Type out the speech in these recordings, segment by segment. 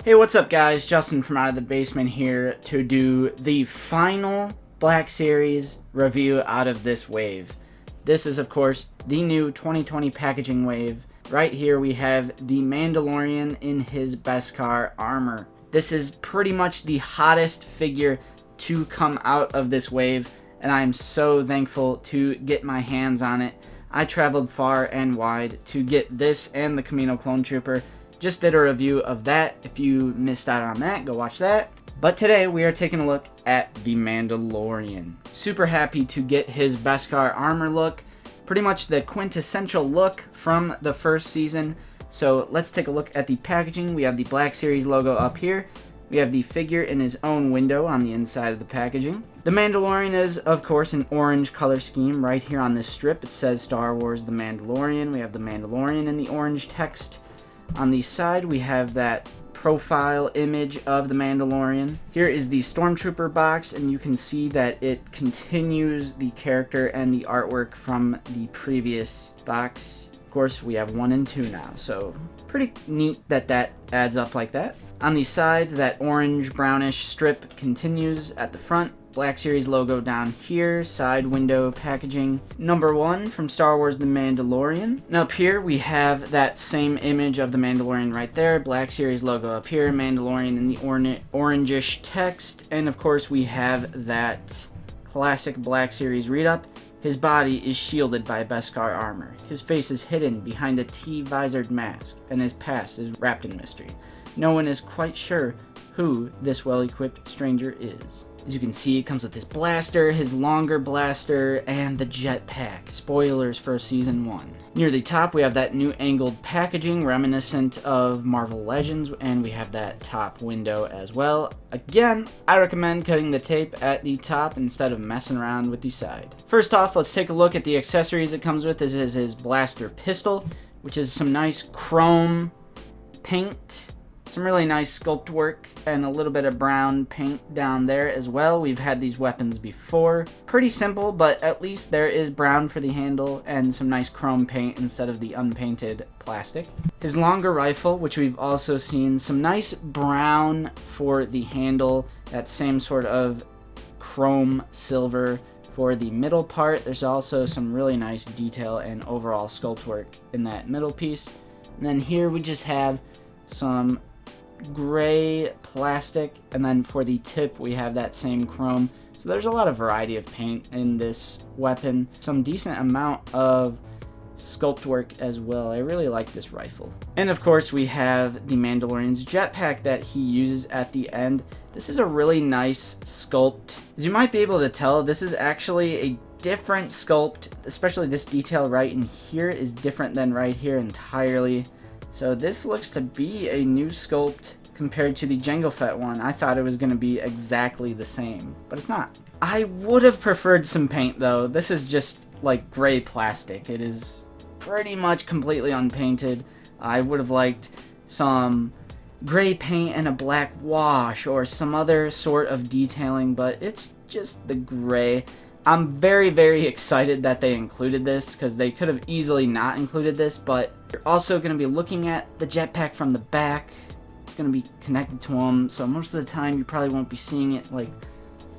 Hey, what's up guys? Justin from Out of the Basement here to do the final Black Series review out of this wave. This is, of course, the new 2020 packaging wave. Right here we have the Mandalorian in his Beskar armor. This is pretty much the hottest figure to come out of this wave, and I'm so thankful to get my hands on it. I traveled far and wide to get this and the Camino Clone Trooper. Just did a review of that. If you missed out on that, go watch that. But today we are taking a look at the Mandalorian. Super happy to get his Beskar armor look. Pretty much the quintessential look from the first season. So let's take a look at the packaging. We have the Black Series logo up here. We have the figure in his own window on the inside of the packaging. The Mandalorian is, of course, an orange color scheme. Right here on this strip it says Star Wars The Mandalorian. We have the Mandalorian in the orange text. On the side, we have that profile image of the Mandalorian. Here is the Stormtrooper box, and you can see that it continues the character and the artwork from the previous box. Of course, we have 1 and 2 now, so pretty neat that that adds up like that. On the side, that orange brownish strip continues at the front. Black Series logo down here, side window packaging. Number 1 from Star Wars The Mandalorian. And up here we have that same image of the Mandalorian right there. Black Series logo up here, Mandalorian in the orangish text. And of course we have that classic Black Series read-up. His body is shielded by Beskar armor. His face is hidden behind a T-visored mask, and his past is wrapped in mystery. No one is quite sure who this well-equipped stranger is. As you can see, it comes with his blaster, his longer blaster, and the jetpack. Spoilers for Season 1. Near the top, we have that new angled packaging reminiscent of Marvel Legends, and we have that top window as well. Again, I recommend cutting the tape at the top instead of messing around with the side. First off, let's take a look at the accessories it comes with. This is his blaster pistol, which is some nice chrome paint. Some really nice sculpt work and a little bit of brown paint down there as well. We've had these weapons before. Pretty simple, but at least there is brown for the handle and some nice chrome paint instead of the unpainted plastic. His longer rifle, which we've also seen, some nice brown for the handle, that same sort of chrome silver for the middle part. There's also some really nice detail and overall sculpt work in that middle piece. And then here we just have some gray plastic, and then for the tip we have that same chrome. So there's a lot of variety of paint in this weapon, some decent amount of sculpt work as well. I really like this rifle. And of course we have the Mandalorian's jetpack that he uses at the end. This is a really nice sculpt. As you might be able to tell, this is actually a different sculpt, especially this detail right in here is different than right here entirely. So this looks to be a new sculpt compared to the Jango Fett one. I thought it was going to be exactly the same, but it's not. I would have preferred some paint though. This is just like gray plastic. It is pretty much completely unpainted. I would have liked some gray paint and a black wash or some other sort of detailing, but it's just the gray. I'm very, very excited that they included this because they could have easily not included this, but you're also going to be looking at the jetpack from the back. It's going to be connected to him, so most of the time you probably won't be seeing it like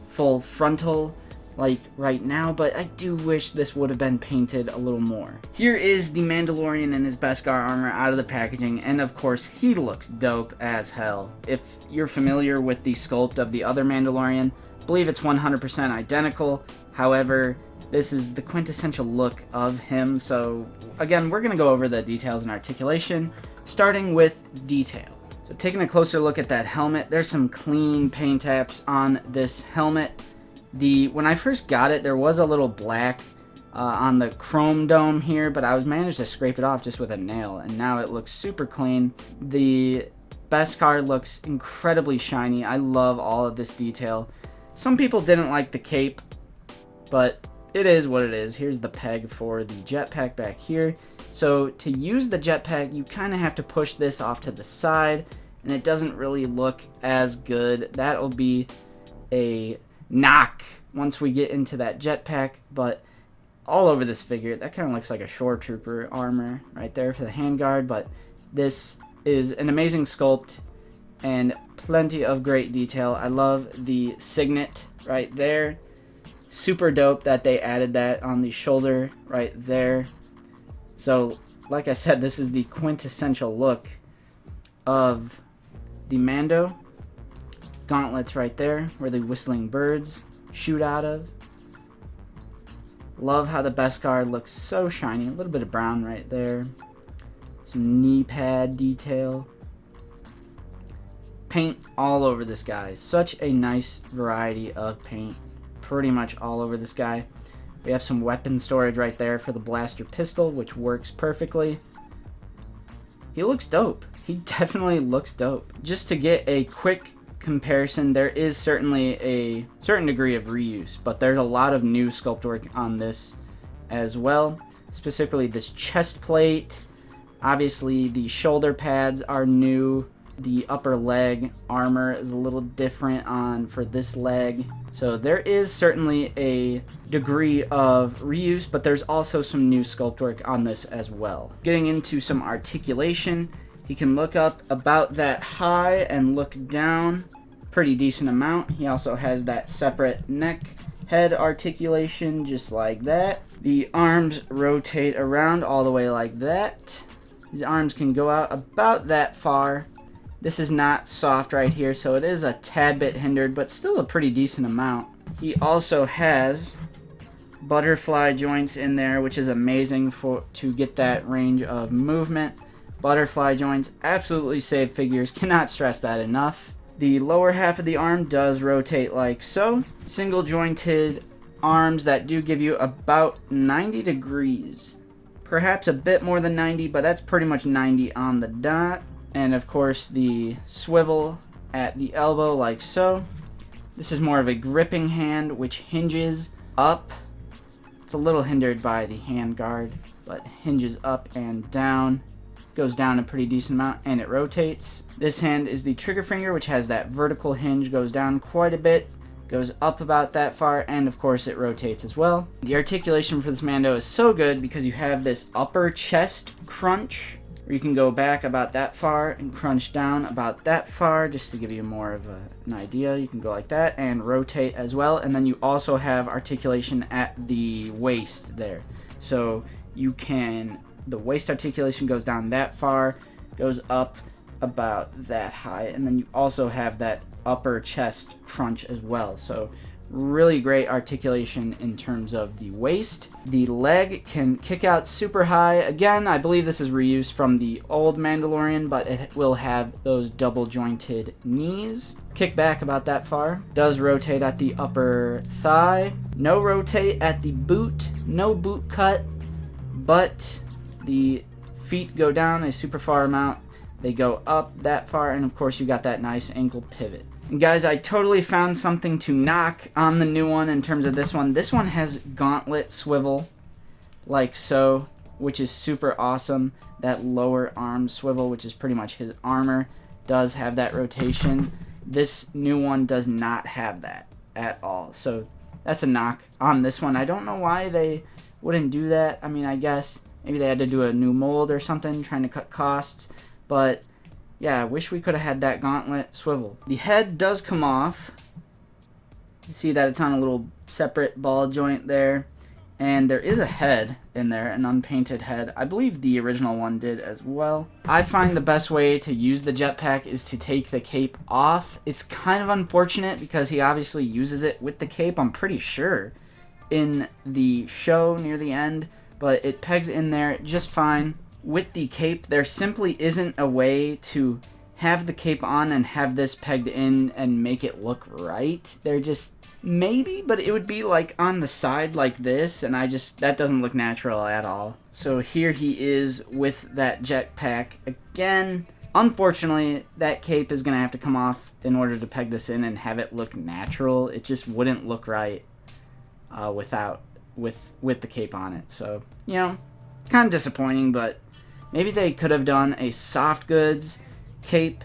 full frontal like right now, but I do wish this would have been painted a little more. Here is the Mandalorian in his Beskar armor out of the packaging, and of course he looks dope as hell. If you're familiar with the sculpt of the other Mandalorian, I believe it's 100% identical. However, this is the quintessential look of him. So again, we're going to go over the details and articulation, starting with detail. So taking a closer look at that helmet, there's some clean paint apps on this helmet. When I first got it, there was a little black on the chrome dome here, but I managed to scrape it off just with a nail, and now it looks super clean. The Beskar looks incredibly shiny. I love all of this detail. Some people didn't like the cape, but it is what it is. Here's the peg for the jetpack back here. So to use the jetpack, you kind of have to push this off to the side, and it doesn't really look as good. That'll be a knock once we get into that jetpack, but all over this figure, that kind of looks like a shore trooper armor right there for the handguard, but this is an amazing sculpt. and plenty of great detail. I love the signet right there. Super dope that they added that on the shoulder right there. So, like I said, this is the quintessential look of the Mando. Gauntlets right there, where the whistling birds shoot out of. Love how the Beskar looks so shiny. A little bit of brown right there. Some knee pad detail. Paint all over this guy. Such a nice variety of paint. Pretty much all over this guy. We have some weapon storage right there for the blaster pistol, which works perfectly. He looks dope. He definitely looks dope. Just to get a quick comparison, there is certainly a certain degree of reuse, but there's a lot of new sculpt work on this as well. Specifically this chest plate. Obviously the shoulder pads are new. The upper leg armor is a little different for this leg. So there is certainly a degree of reuse, but there's also some new sculpt work on this as well. Getting into some articulation, he can look up about that high and look down pretty decent amount. He also has that separate neck head articulation just like that. The arms rotate around all the way like that. His arms can go out about that far. This is not soft right here, so it is a tad bit hindered, but still a pretty decent amount. He also has butterfly joints in there, which is amazing to get that range of movement. Butterfly joints absolutely save figures, cannot stress that enough. The lower half of the arm does rotate like so. Single jointed arms that do give you about 90 degrees. Perhaps a bit more than 90, but that's pretty much 90 on the dot. And of course the swivel at the elbow like so. This is more of a gripping hand which hinges up. It's a little hindered by the hand guard, but hinges up and down. Goes down a pretty decent amount and it rotates. This hand is the trigger finger, which has that vertical hinge, goes down quite a bit, goes up about that far, and of course it rotates as well. The articulation for this Mando is so good because you have this upper chest crunch, where you can go back about that far and crunch down about that far, just to give you more of an idea. You can go like that and rotate as well, and then you also have articulation at the waist there. So you can, the waist articulation goes down that far, goes up about that high, and then you also have that upper chest crunch as well. So really great articulation in terms of the waist. The leg can kick out super high. Again, I believe this is reused from the old Mandalorian, but it will have those double jointed knees. Kick back about that far. Does rotate at the upper thigh. No rotate at the boot. No boot cut, but the feet go down a super far amount. They go up that far, and of course you got that nice ankle pivot. And guys, I totally found something to knock on the new one in terms of this one. This one has Gauntlet Swivel, like so, which is super awesome. That lower arm swivel, which is pretty much his armor, does have that rotation. This new one does not have that at all. So that's a knock on this one. I don't know why they wouldn't do that. I mean, I guess maybe they had to do a new mold or something, trying to cut costs. But yeah, I wish we could have had that Gauntlet Swivel. The head does come off. You see that it's on a little separate ball joint there. And there is a head in there, an unpainted head. I believe the original one did as well. I find the best way to use the jetpack is to take the cape off. It's kind of unfortunate because he obviously uses it with the cape, I'm pretty sure, in the show near the end. But it pegs in there just fine. With the cape, there simply isn't a way to have the cape on and have this pegged in and make it look right. They're just, maybe, but it would be like on the side like this, and that doesn't look natural at all. So here he is with that jetpack again. Unfortunately, that cape is gonna have to come off in order to peg this in and have it look natural. It just wouldn't look right with the cape on it. So, you know, kind of disappointing, but maybe they could have done a soft goods cape.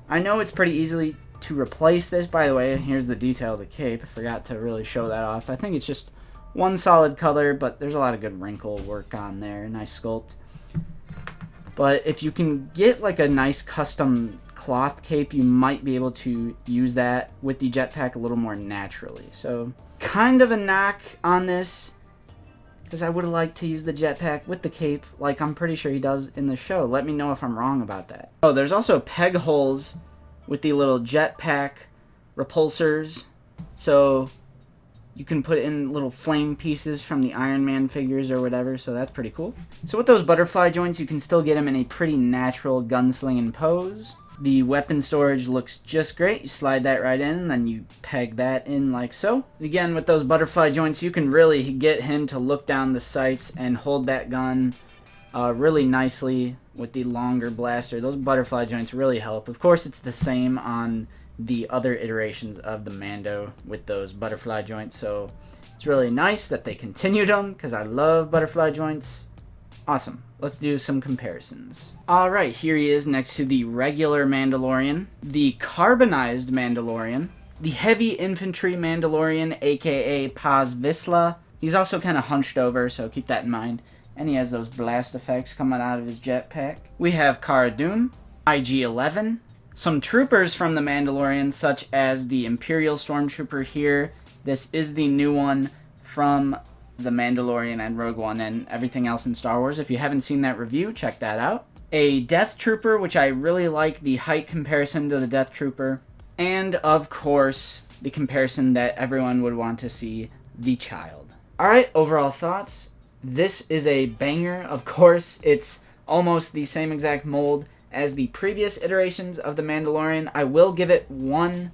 I know it's pretty easily to replace this. By the way, here's the detail of the cape. I forgot to really show that off. I think it's just one solid color, but there's a lot of good wrinkle work on there. Nice sculpt. But if you can get like a nice custom cloth cape, you might be able to use that with the jetpack a little more naturally. So kind of a knock on this, because I would have liked to use the jetpack with the cape like I'm pretty sure he does in the show. Let me know if I'm wrong about that. Oh, there's also peg holes with the little jetpack repulsors, so you can put in little flame pieces from the Iron Man figures or whatever, so that's pretty cool. So with those butterfly joints, you can still get him in a pretty natural gunslinging pose. The weapon storage looks just great. You slide that right in, and then you peg that in like so. Again, with those butterfly joints, you can really get him to look down the sights and hold that gun really nicely with the longer blaster. Those butterfly joints really help. Of course, it's the same on the other iterations of the Mando with those butterfly joints, so it's really nice that they continued them because I love butterfly joints. Awesome. Let's do some comparisons. Alright, here he is next to the regular Mandalorian, the carbonized Mandalorian, the heavy infantry Mandalorian, aka Paz Vizsla. He's also kind of hunched over, so keep that in mind. And he has those blast effects coming out of his jetpack. We have Cara Dune, IG-11, some troopers from the Mandalorian, such as the Imperial Stormtrooper here. This is the new one from the Mandalorian and Rogue One and everything else in Star Wars. If you haven't seen that review, check that out. A Death Trooper, which I really like the height comparison to the Death Trooper. And, of course, the comparison that everyone would want to see, the Child. Alright, overall thoughts. This is a banger. Of course, it's almost the same exact mold as the previous iterations of the Mandalorian. I will give it one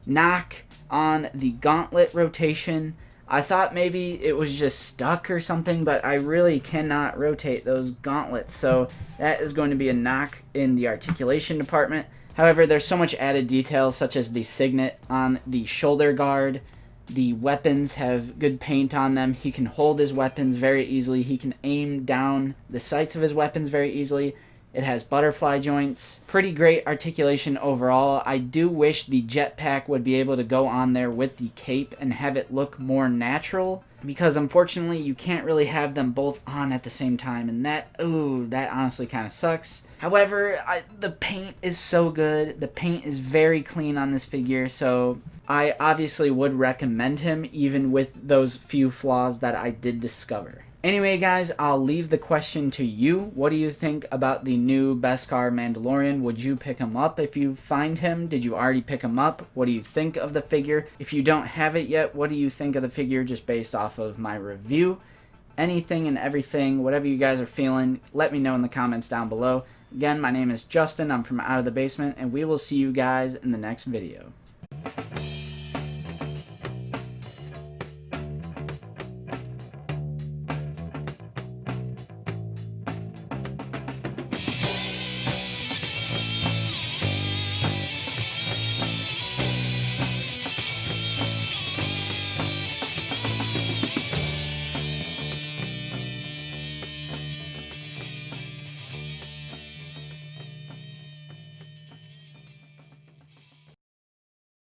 knock on the gauntlet rotation. I thought maybe it was just stuck or something, but I really cannot rotate those gauntlets, so that is going to be a knock in the articulation department. However, there's so much added detail, such as the signet on the shoulder guard. The weapons have good paint on them. He can hold his weapons very easily. He can aim down the sights of his weapons very easily. It has butterfly joints. Pretty great articulation overall. I do wish the jetpack would be able to go on there with the cape and have it look more natural, because unfortunately you can't really have them both on at the same time, and that honestly kind of sucks. However, the paint is so good. The paint is very clean on this figure, so I obviously would recommend him even with those few flaws that I did discover. Anyway, guys, I'll leave the question to you. What do you think about the new Beskar Mandalorian? Would you pick him up if you find him? Did you already pick him up? What do you think of the figure? If you don't have it yet, what do you think of the figure just based off of my review? Anything and everything, whatever you guys are feeling, let me know in the comments down below. Again, my name is Justin. I'm from Out of the Basement, and we will see you guys in the next video.